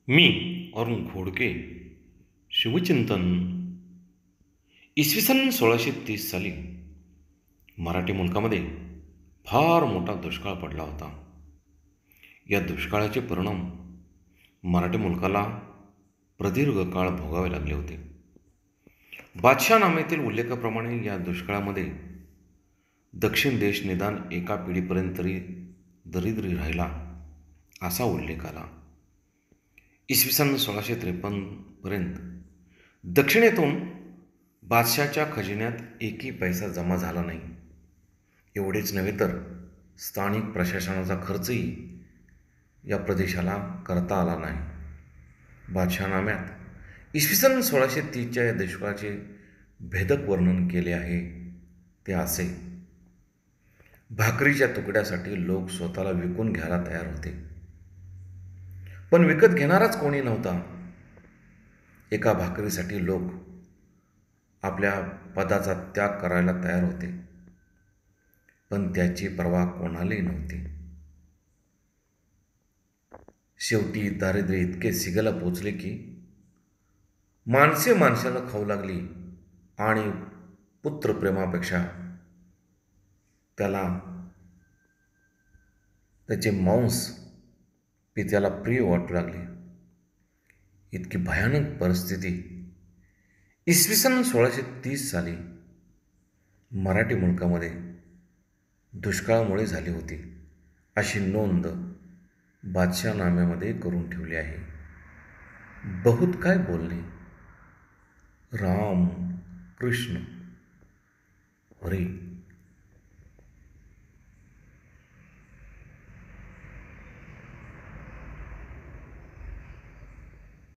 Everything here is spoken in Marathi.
मी अरुण घोडके शिवचिंतन इसवी सन 1630 साली मराठी मुलकामध्ये फार मोठा दुष्काळ पडला होता. या दुष्काळाचे परिणाम मराठी मुलकाला प्रदीर्घ काळ भोगावे लागले होते. बादशाहनाम्यातील उल्लेखाप्रमाणे या दुष्काळामध्ये दक्षिण देश निदान एका पिढीपर्यंत तरी दरिद्री राहिला असा उल्लेख आला. इसवी सन 1653पर्यंत दक्षिणेतून बादशाच्या खजिन्यात एकही पैसा जमा झाला नाही. एवढेच नव्हे तर स्थानिक प्रशासनाचा खर्चही या प्रदेशाला करता आला नाही. बादशाहनाम्यात इसवी सन 1630च्या या दुष्काळाचे भेदक वर्णन केले आहे ते असे: भाकरीच्या तुकड्यासाठी लोक स्वतःला विकून घ्यायला तयार होते, पण विकत घेणाराच कोणी नव्हता. एका भाकरीसाठी लोक आपल्या पदाचा त्याग करायला तयार होते, पण त्याची पर्वा कोणालाही नव्हती. शेवटी दारिद्र्य इतके सिगेला पोचले की माणसे माणसाला खाऊ लागली आणि पुत्रप्रेमापेक्षा त्याचे मांस पित्याला प्रिय वाटू लागले. इतकी भयानक परिस्थिती इसवी सन 1630 साली मराठी मुलकामध्ये दुष्काळामुळे झाली होती अशी नोंद बादशाहनाम्यामध्ये करून ठेवली आहे. बहुत काय बोलणे. राम कृष्ण हरी.